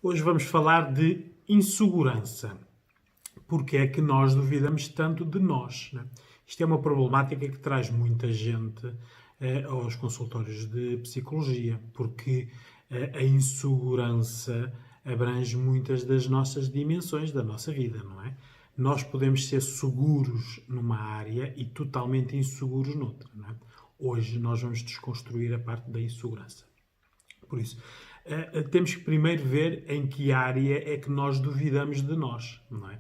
Hoje vamos falar de insegurança. Porque é que nós duvidamos tanto de nós, né? Isto é uma problemática que traz muita gente aos consultórios de psicologia, porque a insegurança abrange muitas das nossas dimensões da nossa vida, não é? Nós podemos ser seguros numa área e totalmente inseguros noutra, não é? Hoje nós vamos desconstruir a parte da insegurança. Por isso, temos que primeiro ver em que área é que nós duvidamos de nós, não é?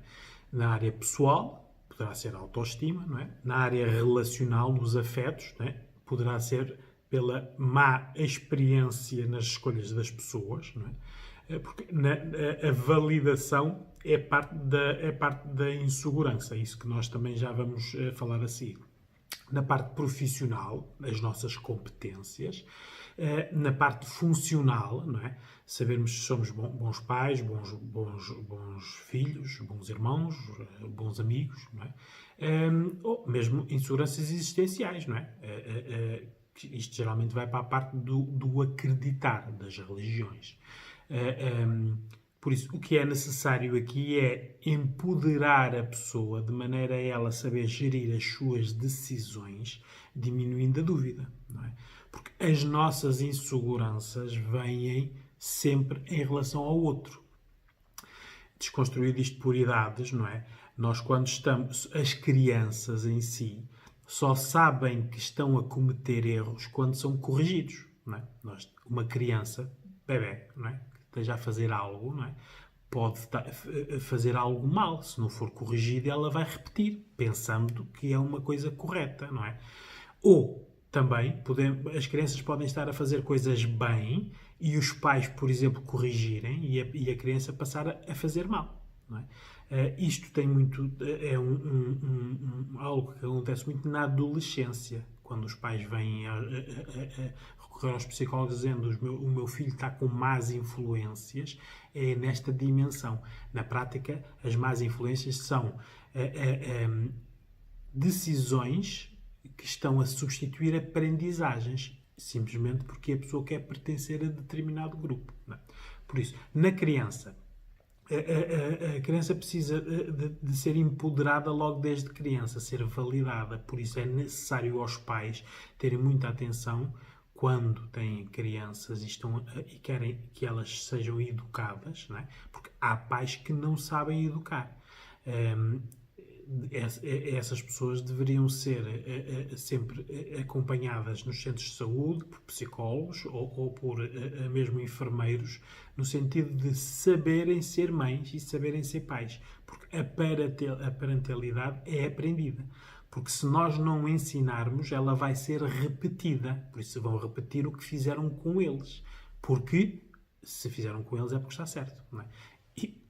Na área pessoal, poderá ser a autoestima, não é? Na área relacional, nos afetos, não é? Poderá ser pela má experiência nas escolhas das pessoas, não é? Porque a validação é parte da insegurança, é isso que nós também já vamos falar a seguir. Na parte profissional, as nossas competências, na parte funcional, não é? Sabermos se somos bons pais, bons filhos, bons irmãos, bons amigos, não é? Ou mesmo inseguranças existenciais, não é? Isto geralmente vai para a parte do acreditar das religiões. Por isso, o que é necessário aqui é empoderar a pessoa de maneira a ela saber gerir as suas decisões, diminuindo a dúvida, não é? Porque as nossas inseguranças vêm sempre em relação ao outro. Desconstruir isto por idades, não é? Nós, quando estamos, as crianças em si, só sabem que estão a cometer erros quando são corrigidos, não é? Uma criança, bebé, não é? Que esteja a fazer algo, não é? Pode fazer algo mal. Se não for corrigida, ela vai repetir, pensando que é uma coisa correta, não é? Ou também as crianças podem estar a fazer coisas bem e os pais, por exemplo, corrigirem e a criança passar a fazer mal, não é? Isto tem muito, é algo que acontece muito na adolescência, quando os pais vêm a recorrer aos psicólogos dizendo o meu filho está com más influências, é nesta dimensão. Na prática, as más influências são decisões que estão a substituir aprendizagens, simplesmente porque a pessoa quer pertencer a determinado grupo, não é? Por isso, na criança, a criança precisa de ser empoderada logo desde criança, ser validada. Por isso é necessário aos pais terem muita atenção quando têm crianças e querem que elas sejam educadas, não é? Porque há pais que não sabem educar. Essas pessoas deveriam ser sempre acompanhadas nos centros de saúde por psicólogos ou por mesmo enfermeiros, no sentido de saberem ser mães e saberem ser pais, porque a parentalidade é aprendida. Porque se nós não ensinarmos, ela vai ser repetida. Por isso vão repetir o que fizeram com eles. Porque se fizeram com eles é porque está certo, não é? E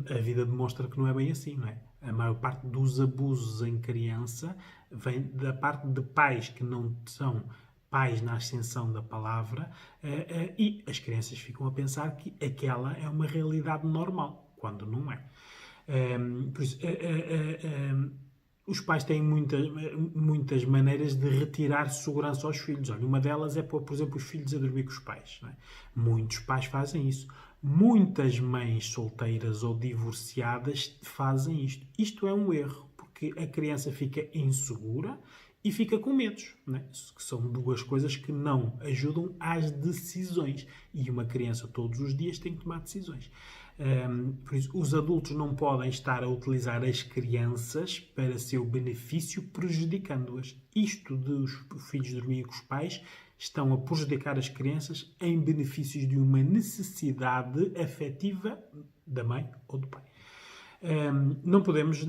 a vida demonstra que não é bem assim, não é? A maior parte dos abusos em criança vem da parte de pais que não são pais na ascensão da palavra, e as crianças ficam a pensar que aquela é uma realidade normal, quando não é. Por isso, os pais têm muitas maneiras de retirar segurança aos filhos. Olha, uma delas é pôr, por exemplo, os filhos a dormir com os pais, não é? Muitos pais fazem isso. Muitas mães solteiras ou divorciadas fazem isto. Isto é um erro, porque a criança fica insegura e fica com medos, não é? Que são duas coisas que não ajudam às decisões. E uma criança todos os dias tem que tomar decisões. Por isso, os adultos não podem estar a utilizar as crianças para seu benefício, prejudicando-as. Isto de os filhos dormirem com os pais estão a prejudicar as crianças em benefícios de uma necessidade afetiva da mãe ou do pai. Não podemos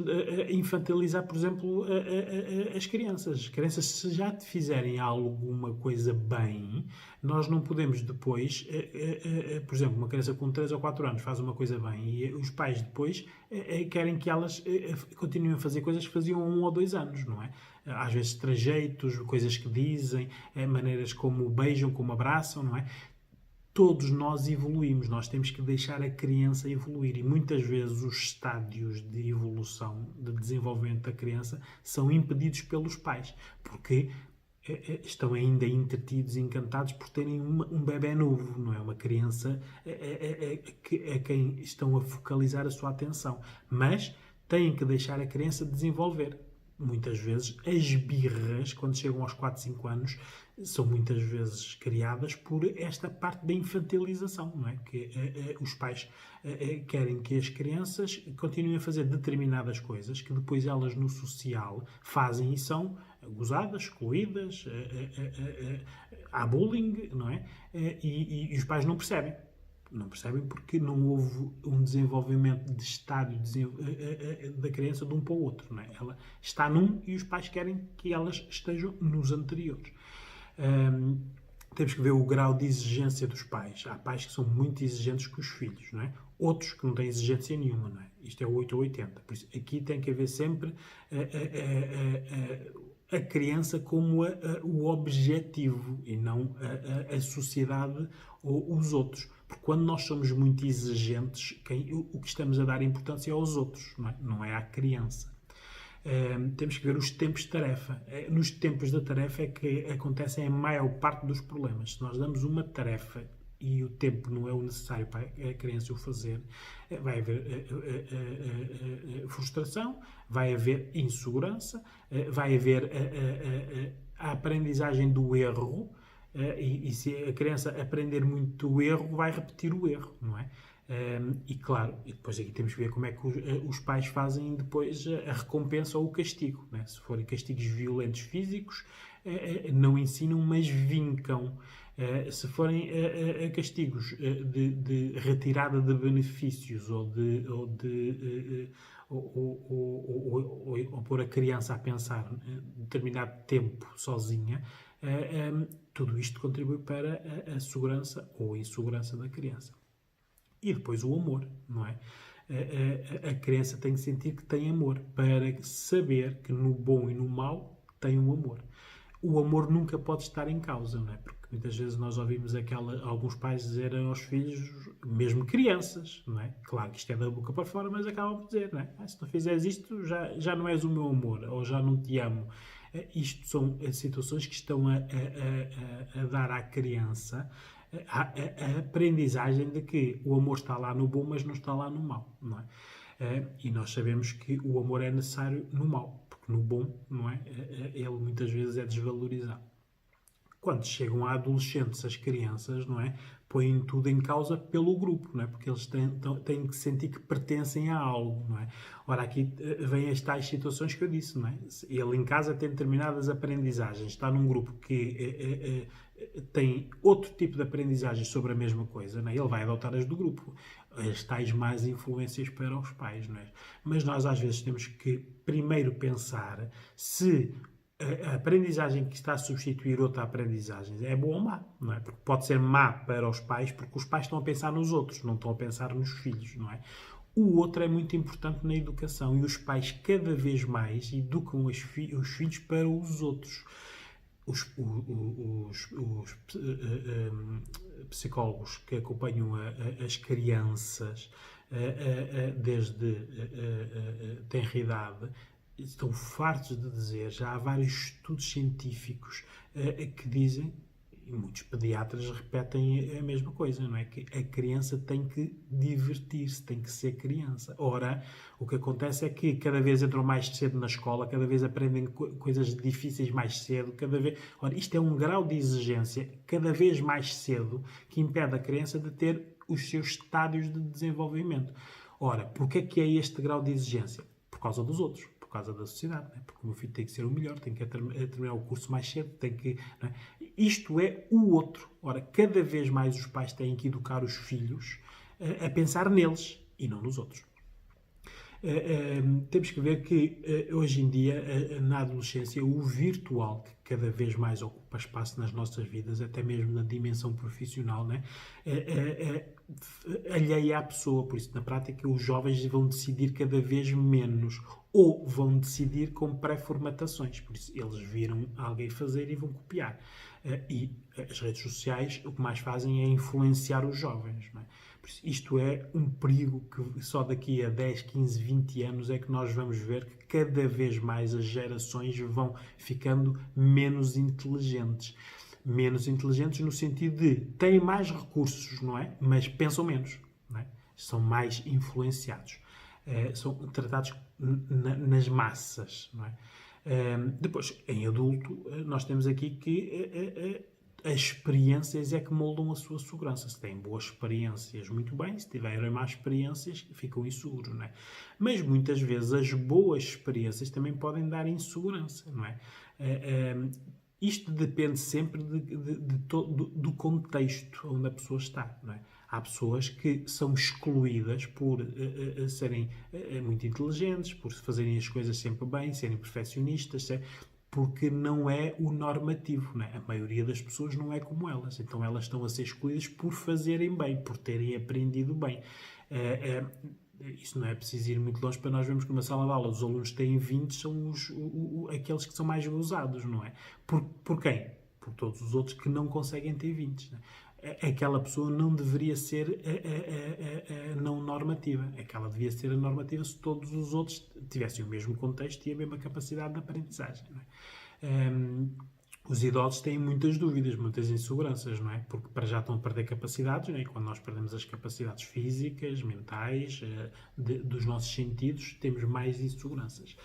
infantilizar, por exemplo, as crianças. As crianças, se já te fizerem alguma coisa bem, nós não podemos depois, por exemplo, uma criança com 3 ou 4 anos faz uma coisa bem e os pais depois querem que elas continuem a fazer coisas que faziam há 1 ou 2 anos, não é? Às vezes trejeitos, coisas que dizem, maneiras como beijam, como abraçam, não é? Todos nós evoluímos, nós temos que deixar a criança evoluir e muitas vezes os estádios de evolução, de desenvolvimento da criança são impedidos pelos pais, porque estão ainda entretidos e encantados por terem um bebé novo, não é? Uma criança a quem estão a focalizar a sua atenção. Mas têm que deixar a criança desenvolver. Muitas vezes as birras, quando chegam aos 4, 5 anos, são muitas vezes criadas por esta parte da infantilização, não é? Que os pais querem que as crianças continuem a fazer determinadas coisas que depois elas no social fazem e são gozadas, excluídas, há bullying, não é? E os pais não percebem. Não percebem porque não houve um desenvolvimento de estádio da criança de um para o outro. Não é? Ela está num e os pais querem que elas estejam nos anteriores. Temos que ver o grau de exigência dos pais. Há pais que são muito exigentes com os filhos, não é? Outros que não têm exigência nenhuma, não é? Isto é 8 ou 80. Por isso, aqui tem que haver sempre a criança como o objetivo e não a sociedade ou os outros. Porque quando nós somos muito exigentes, o que estamos a dar importância é aos outros, não é à criança. Temos que ver os tempos de tarefa. Nos tempos da tarefa é que acontecem a maior parte dos problemas. Se nós damos uma tarefa e o tempo não é o necessário para a criança o fazer, vai haver frustração, vai haver insegurança, vai haver a aprendizagem do erro, e se a criança aprender muito o erro, vai repetir o erro, não é? E claro, e depois aqui temos que ver como é que os pais fazem depois a recompensa ou o castigo, não é? Se forem castigos violentos físicos, não ensinam, mas vincam. Se forem castigos de retirada de benefícios ou pôr a criança a pensar determinado tempo sozinha, tudo isto contribui para a segurança ou a insegurança da criança. E depois o amor, não é? A criança tem que sentir que tem amor para saber que no bom e no mau tem um amor. O amor nunca pode estar em causa, não é? Porque muitas vezes nós ouvimos alguns pais dizerem aos filhos, mesmo crianças, não é? Claro que isto é da boca para fora, mas acabam por dizer, não é? Se não fizeres isto, já não és o meu amor, ou já não te amo. Isto são situações que estão a dar à criança a aprendizagem de que o amor está lá no bom, mas não está lá no mau, não é? E nós sabemos que o amor é necessário no mau, porque no bom, não é? Ele muitas vezes é desvalorizado. Quando chegam a adolescentes, as crianças, não é? Põem tudo em causa pelo grupo, não é? Porque eles têm que sentir que pertencem a algo, não é? Ora, aqui vêm as tais situações que eu disse, não é? Ele em casa tem determinadas aprendizagens, está num grupo que tem outro tipo de aprendizagem sobre a mesma coisa, não é? Ele vai adotar as do grupo, as tais más influências para os pais, não é? Mas nós às vezes temos que primeiro pensar se a aprendizagem que está a substituir outra aprendizagem é boa ou má, não é? Porque pode ser má para os pais, porque os pais estão a pensar nos outros, não estão a pensar nos filhos, não é? O outro é muito importante na educação e os pais cada vez mais educam os filhos para os outros. Os psicólogos que acompanham as crianças desde tenra idade estão fartos de dizer, já há vários estudos científicos que dizem, e muitos pediatras repetem a mesma coisa, não é? Que a criança tem que divertir-se, tem que ser criança. Ora, o que acontece é que cada vez entram mais cedo na escola, cada vez aprendem coisas difíceis mais cedo, cada vez... Ora, isto é um grau de exigência cada vez mais cedo que impede a criança de ter os seus estádios de desenvolvimento. Ora, porquê é que é este grau de exigência? Por causa dos outros. Por causa da sociedade, né? Porque o meu filho tem que ser o melhor, tem que terminar o curso mais cedo, tem que... Né? Isto é o outro. Ora, cada vez mais os pais têm que educar os filhos a pensar neles e não nos outros. Temos que ver que hoje em dia, na adolescência, o virtual, que cada vez mais ocupa espaço nas nossas vidas, até mesmo na dimensão profissional, né? Alheia à pessoa. Por isso, na prática, os jovens vão decidir cada vez menos ou vão decidir com pré-formatações. Por isso, eles viram alguém fazer e vão copiar. E as redes sociais o que mais fazem é influenciar os jovens. Não é? Por Isto é um perigo que só daqui a 10, 15, 20 anos é que nós vamos ver que cada vez mais as gerações vão ficando menos inteligentes. Menos inteligentes no sentido de têm mais recursos, não é? Mas pensam menos, não é? São mais influenciados. São tratados nas massas, não é? Depois, em adulto, nós temos aqui que as experiências é que moldam a sua segurança. Se têm boas experiências, muito bem. Se tiverem más experiências, ficam inseguros, não é? Mas muitas vezes as boas experiências também podem dar insegurança, não é? Isto depende sempre do contexto onde a pessoa está, não é? Há pessoas que são excluídas por serem muito inteligentes, por fazerem as coisas sempre bem, serem perfeccionistas, porque não é o normativo, não é? A maioria das pessoas não é como elas. Então elas estão a ser excluídas por fazerem bem, por terem aprendido bem. Isso não é preciso ir muito longe para nós vermos que numa sala de aula os alunos que têm 20 são aqueles que são mais gozados, não é? Por quem? Por todos os outros que não conseguem ter 20. Não é? Aquela pessoa não deveria ser a não normativa. Aquela devia ser a normativa se todos os outros tivessem o mesmo contexto e a mesma capacidade de aprendizagem. Não é? Os idosos têm muitas dúvidas, muitas inseguranças, não é? Porque para já estão a perder capacidades, não é? E quando nós perdemos as capacidades físicas, mentais, dos nossos sentidos, temos mais inseguranças.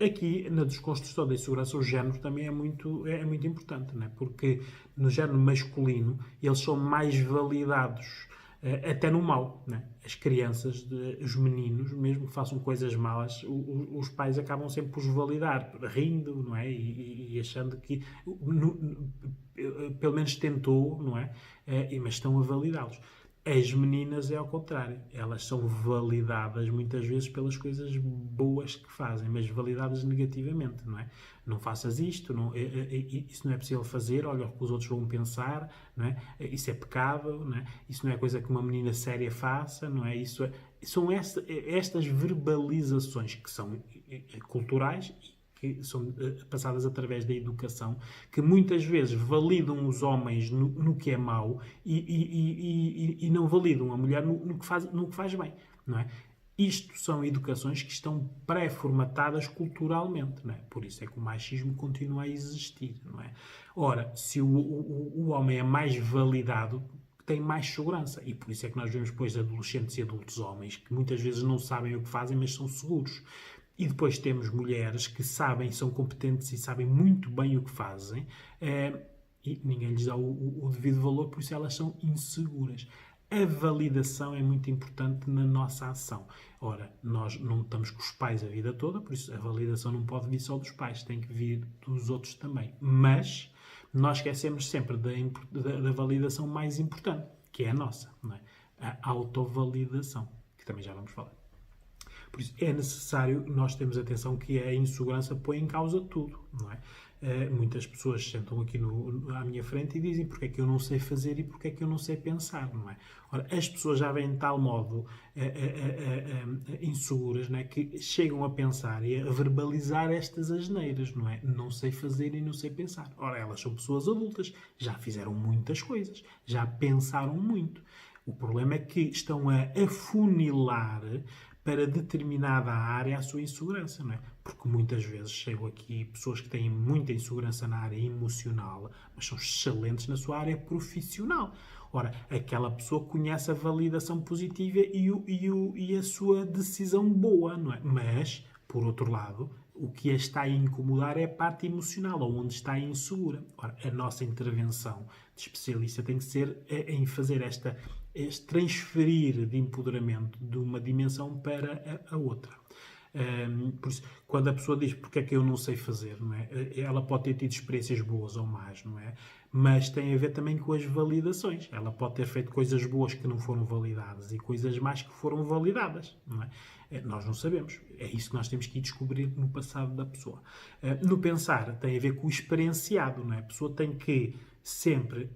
Aqui, na desconstrução da insegurança, o género também é muito importante, não é? Porque no género masculino, eles são mais validados até no mal, né? As crianças, os meninos, mesmo que façam coisas malas, os pais acabam sempre por os validar, rindo, não é? E achando que pelo menos tentou, não é? Mas estão a validá-los. As meninas é ao contrário, elas são validadas muitas vezes pelas coisas boas que fazem, mas validadas negativamente, não é? Não faças isto, isso não é possível fazer, olha o que os outros vão pensar, não é? Isso é pecado, não é? Isso não é coisa que uma menina séria faça, não é? São estas verbalizações que são culturais que são passadas através da educação, que muitas vezes validam os homens no que é mau e não validam a mulher no que faz bem, não é? Isto são educações que estão pré-formatadas culturalmente, não é? Por isso é que o machismo continua a existir, não é? Ora, se o homem é mais validado, tem mais segurança. E por isso é que nós vemos depois adolescentes e adultos homens que muitas vezes não sabem o que fazem, mas são seguros. E depois temos mulheres que sabem, são competentes e sabem muito bem o que fazem e ninguém lhes dá o devido valor, por isso elas são inseguras. A validação é muito importante na nossa ação. Ora, nós não estamos com os pais a vida toda, por isso a validação não pode vir só dos pais, tem que vir dos outros também. Mas nós esquecemos sempre da validação mais importante, que é a nossa, não é? A autovalidação, que também já vamos falar. Por isso, é necessário nós termos atenção que a insegurança põe em causa tudo, não é? Muitas pessoas sentam aqui à minha frente e dizem porque é que eu não sei fazer e porque é que eu não sei pensar, não é? Ora, as pessoas já vêm de tal modo inseguras, não é? Que chegam a pensar e a verbalizar estas asneiras, não é? Não sei fazer e não sei pensar. Ora, elas são pessoas adultas, já fizeram muitas coisas, já pensaram muito. O problema é que estão a afunilar para determinada área a sua insegurança, não é? Porque muitas vezes chegam aqui pessoas que têm muita insegurança na área emocional, mas são excelentes na sua área profissional. Ora, aquela pessoa conhece a validação positiva e a sua decisão boa, não é? Mas, por outro lado, o que a está a incomodar é a parte emocional, ou onde está insegura. Ora, a nossa intervenção de especialista tem que ser em fazer este transferir de empoderamento de uma dimensão para a outra. Por isso, quando a pessoa diz porque é que eu não sei fazer, não é? Ela pode ter tido experiências boas ou más, não é? Mas tem a ver também com as validações. Ela pode ter feito coisas boas que não foram validadas e coisas más que foram validadas, não é? Nós não sabemos. É isso que nós temos que ir descobrir no passado da pessoa. No pensar tem a ver com o experienciado, não é? A pessoa tem que sempre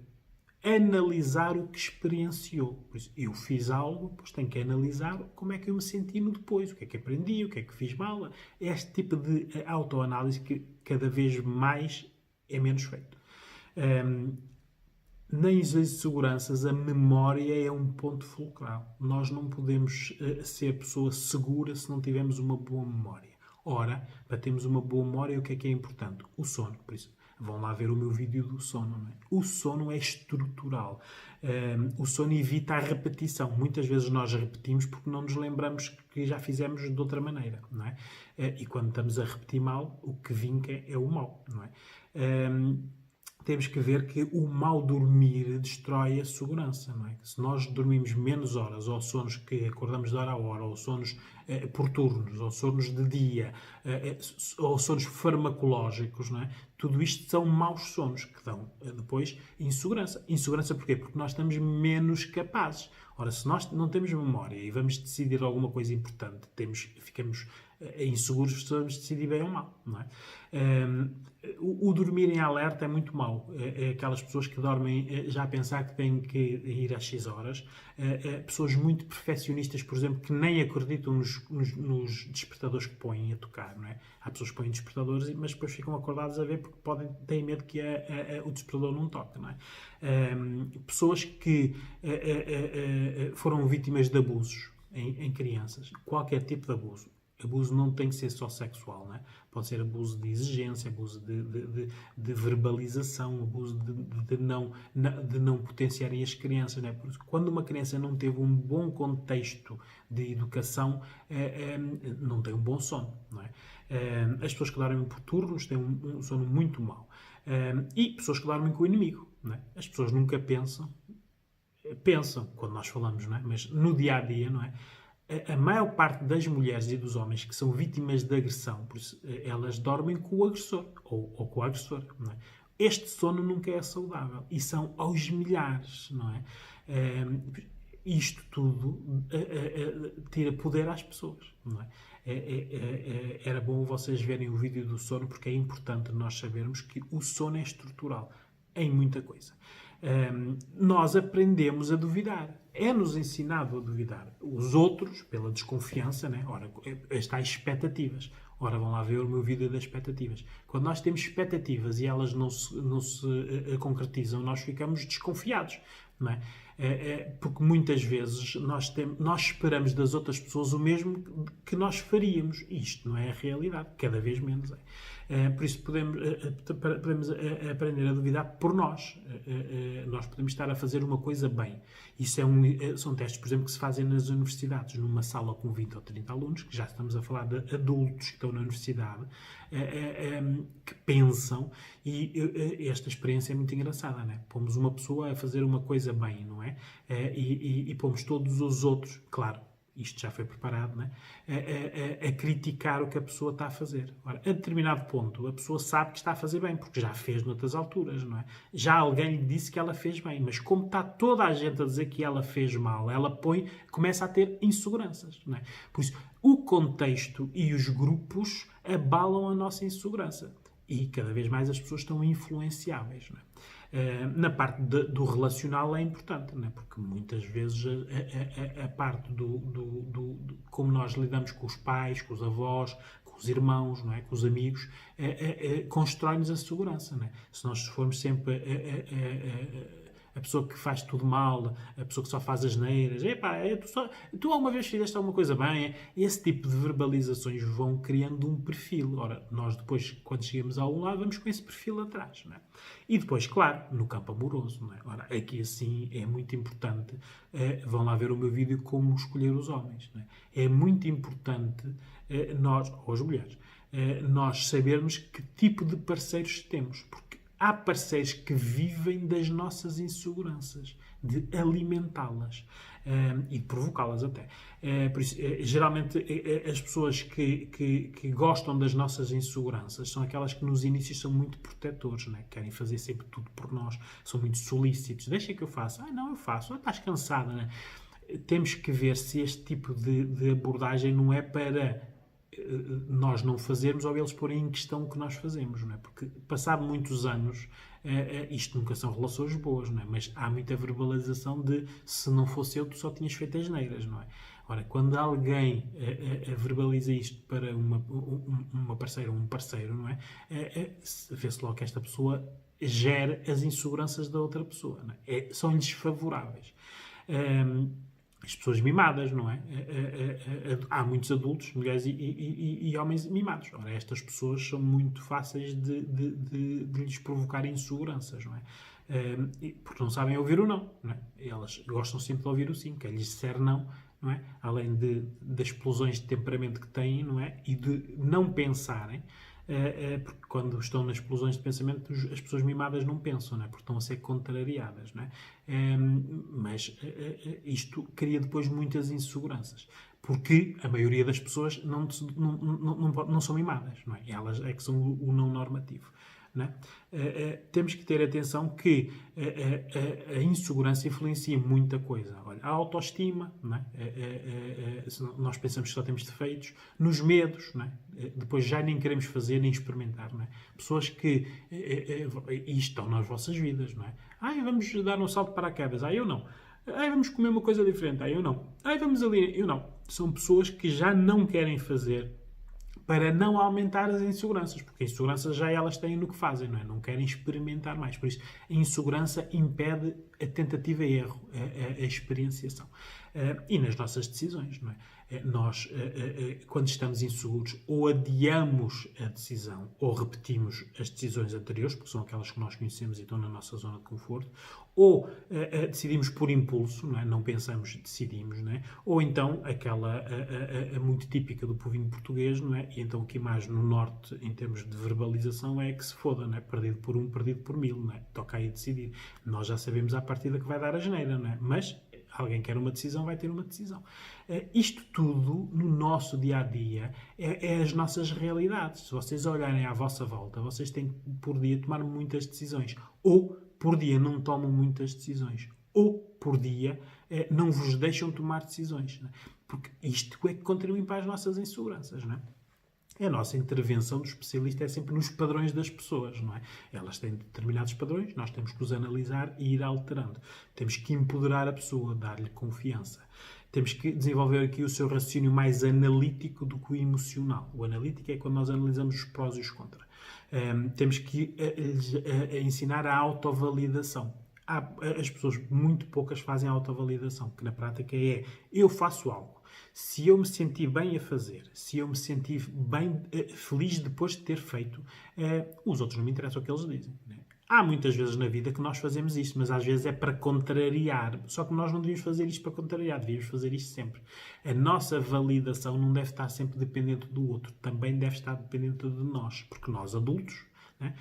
analisar o que experienciou. Por isso, eu fiz algo, depois tenho que analisar como é que eu me senti no depois, o que é que aprendi, o que é que fiz mal. Este tipo de autoanálise que cada vez mais é menos feito. nas inseguranças, a memória é um ponto fulcral. Nós não podemos ser pessoa segura se não tivermos uma boa memória. Ora, para termos uma boa memória, o que é importante? O sono. Por isso, vão lá ver o meu vídeo do sono. Não é? O sono é estrutural. O sono evita a repetição. Muitas vezes nós repetimos porque não nos lembramos que já fizemos de outra maneira. Não é? E quando estamos a repetir mal, o que vinca é o mal. Não é? Temos que ver que o mal dormir destrói a segurança, não é? Se nós dormimos menos horas, ou sonos que acordamos de hora a hora, ou sonos por turnos, ou sonos de dia, ou sonos farmacológicos, não é? Tudo isto são maus sonos que dão depois insegurança. Insegurança porquê? Porque nós estamos menos capazes. Ora, se nós não temos memória e vamos decidir alguma coisa importante, ficamos inseguros se vamos decidir bem ou mal, não é? O dormir em alerta é muito mau. É aquelas pessoas que dormem já a pensar que têm que ir às X horas. Pessoas muito perfeccionistas, por exemplo, que nem acreditam nos despertadores que põem a tocar, não é? Há pessoas que põem despertadores, mas depois ficam acordadas a ver porque têm medo que o despertador não toque, não é? Pessoas que foram vítimas de abusos em crianças, qualquer tipo de abuso. Abuso não tem que ser só sexual, não é? Pode ser abuso de exigência, abuso de verbalização, abuso de não potenciarem as crianças, não é? Porque quando uma criança não teve um bom contexto de educação, não tem um bom sono, não é? As pessoas que dormem por turnos têm um sono muito mau. E pessoas que dormem com o inimigo, não é? As pessoas nunca pensam quando nós falamos, não é? Mas no dia-a-dia, não é? A maior parte das mulheres e dos homens que são vítimas de agressão, por isso, elas dormem com o agressor ou com a agressora, não é? Este sono nunca é saudável e são aos milhares, não é? Isto tudo tira poder às pessoas, não é? Era bom vocês verem o vídeo do sono porque é importante nós sabermos que o sono é estrutural em muita coisa. Nós aprendemos a duvidar. É-nos ensinado a duvidar. Os outros, pela desconfiança, né? Ora, estas expectativas. Ora, vão lá ver o meu vídeo das expectativas. Quando nós temos expectativas e elas não se concretizam, nós ficamos desconfiados. Não é? Porque muitas vezes nós esperamos das outras pessoas o mesmo que nós faríamos. Isto não é a realidade. Cada vez menos é. Por isso podemos aprender a duvidar por nós. Nós podemos estar a fazer uma coisa bem. Isso são testes, por exemplo, que se fazem nas universidades, numa sala com 20 ou 30 alunos, que já estamos a falar de adultos que estão na universidade, que pensam, e esta experiência é muito engraçada, não é? Pomos uma pessoa a fazer uma coisa bem, não é? E pomos todos os outros, claro, isto já foi preparado, não é? A criticar o que a pessoa está a fazer. Ora, a determinado ponto, a pessoa sabe que está a fazer bem, porque já fez noutras alturas, não é? Já alguém lhe disse que ela fez bem, mas como está toda a gente a dizer que ela fez mal, ela começa a ter inseguranças, não é? Por isso, o contexto e os grupos abalam a nossa insegurança. E cada vez mais as pessoas estão influenciáveis, não é? Na parte do relacional é importante, não é? Porque muitas vezes a parte como nós lidamos com os pais, com os avós, com os irmãos, não é? Com os amigos, constrói-nos a segurança, não é? Se nós formos sempre a pessoa que faz tudo mal, a pessoa que só faz asneiras, tu alguma vez fizeste alguma coisa bem, esse tipo de verbalizações vão criando um perfil. Ora, nós depois, quando chegamos a um lado, vamos com esse perfil atrás, não é? E depois, claro, no campo amoroso, não é? Ora, aqui assim é muito importante, vão lá ver o meu vídeo como escolher os homens, não é? É muito importante nós, ou as mulheres, nós sabermos que tipo de parceiros temos, porque há parceiros que vivem das nossas inseguranças, de alimentá-las e de provocá-las até. Por isso, geralmente, as pessoas que gostam das nossas inseguranças são aquelas que nos inícios são muito protetores, né? Querem fazer sempre tudo por nós, são muito solícitos. Deixa que eu faça. Não, eu faço. Estás cansada, né? Temos que ver se este tipo de abordagem não é para nós não fazermos ou eles porem em questão o que nós fazemos, não é? Porque passado muitos anos isto nunca são relações boas, não é? Mas há muita verbalização de se não fosse eu tu só tinhas feito asneiras, não é? Ora, quando alguém verbaliza isto para uma parceira ou um parceiro, não é? Vê-se logo que esta pessoa gera as inseguranças da outra pessoa. Não é? São desfavoráveis. As pessoas mimadas, não é? Há muitos adultos, mulheres e homens mimados. Ora, estas pessoas são muito fáceis de lhes provocar inseguranças, não é? Porque não sabem ouvir o não, não é? Elas gostam sempre de ouvir o sim, quem lhes disser não, não é? Além das explosões de temperamento que têm, não é? E de não pensarem, porque quando estão nas explosões de pensamento as pessoas mimadas não pensam, não é? Porque estão a ser contrariadas, não é? Mas isto cria depois muitas inseguranças, porque a maioria das pessoas não são mimadas, não é? Elas é que são o não normativo. Não é? Temos que ter atenção que a insegurança influencia muita coisa. Olha, a autoestima, não é? Nós pensamos que só temos defeitos, nos medos, não é? Depois já nem queremos fazer nem experimentar. Não é? Pessoas que estão nas vossas vidas, não é? Vamos dar um salto para paraquedas, eu não. Vamos comer uma coisa diferente, eu não. Vamos ali, eu não. São pessoas que já não querem fazer para não aumentar as inseguranças, porque a insegurança já elas têm no que fazem, não é? Não querem experimentar mais. Por isso, a insegurança impede a tentativa e erro, a experienciação. E nas nossas decisões, não é? Nós, quando estamos inseguros, ou adiamos a decisão, ou repetimos as decisões anteriores, porque são aquelas que nós conhecemos e estão na nossa zona de conforto, ou decidimos por impulso, não é? Não pensamos, decidimos, não é? Ou então, aquela muito típica do povinho português, não é? E então aqui mais no norte, em termos de verbalização, é que se foda, não é? Perdido por um, perdido por mil, não é? Toca aí decidir. Nós já sabemos à partida que vai dar a geneira, não é? Mas alguém quer uma decisão, vai ter uma decisão. Isto tudo, no nosso dia-a-dia, é as nossas realidades. Se vocês olharem à vossa volta, vocês têm que, por dia, tomar muitas decisões. Ou, por dia, não tomam muitas decisões. Ou, por dia, não vos deixam tomar decisões. Não é? Porque isto é que contribui para as nossas inseguranças, não é? A nossa intervenção do especialista é sempre nos padrões das pessoas, não é? Elas têm determinados padrões, nós temos que os analisar e ir alterando. Temos que empoderar a pessoa, dar-lhe confiança. Temos que desenvolver aqui o seu raciocínio mais analítico do que o emocional. O analítico é quando nós analisamos os prós e os contras. Temos que ensinar a autovalidação. As pessoas, muito poucas, fazem a autovalidação, que na prática é: eu faço algo. Se eu me senti bem a fazer, se eu me senti bem feliz depois de ter feito, os outros não me interessam o que eles dizem. Né? Há muitas vezes na vida que nós fazemos isto, mas às vezes é para contrariar. Só que nós não devíamos fazer isto para contrariar, devíamos fazer isto sempre. A nossa validação não deve estar sempre dependente do outro, também deve estar dependente de nós, porque nós adultos, né,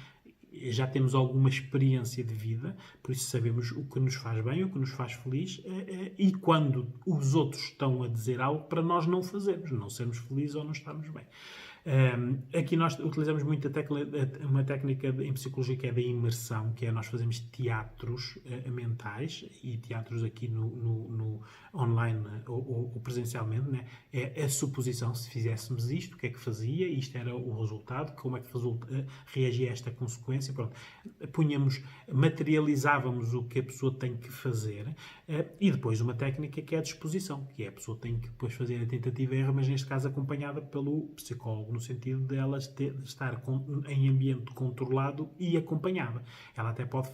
já temos alguma experiência de vida, por isso sabemos o que nos faz bem, o que nos faz feliz, e quando os outros estão a dizer algo para nós não fazermos, não sermos felizes ou não estarmos bem. Aqui nós utilizamos muito uma técnica em psicologia que é da imersão, que é nós fazemos teatros mentais, e teatros aqui no online ou presencialmente, né? É a suposição: se fizéssemos isto, o que é que fazia, isto era o resultado, como é que reagia a esta consequência, pronto. Materializávamos o que a pessoa tem que fazer, e depois uma técnica que é a disposição, que é a pessoa tem que depois fazer a tentativa e erro, mas neste caso acompanhada pelo psicólogo, no sentido de ela estar em ambiente controlado e acompanhada. Ela até pode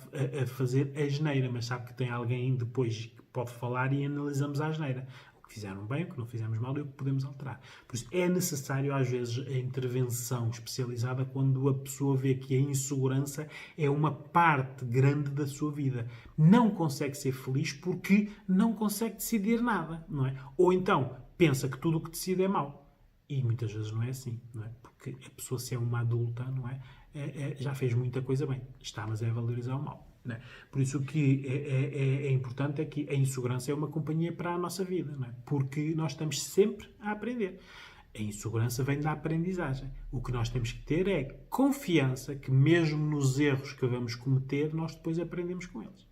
fazer a asneira, mas sabe que tem alguém depois que pode falar e analisamos a asneira. O que fizeram bem, o que não fizemos mal e o que podemos alterar. Por isso é necessário, às vezes, a intervenção especializada quando a pessoa vê que a insegurança é uma parte grande da sua vida. Não consegue ser feliz porque não consegue decidir nada, não é? Ou então pensa que tudo o que decide é mau. E muitas vezes não é assim, não é? Porque a pessoa, se é uma adulta, não é? Já fez muita coisa bem. Está, mas é valorizar o mal. Não é? Por isso o que é importante é que a insegurança é uma companhia para a nossa vida, não é? Porque nós estamos sempre a aprender. A insegurança vem da aprendizagem. O que nós temos que ter é confiança que mesmo nos erros que vamos cometer, nós depois aprendemos com eles.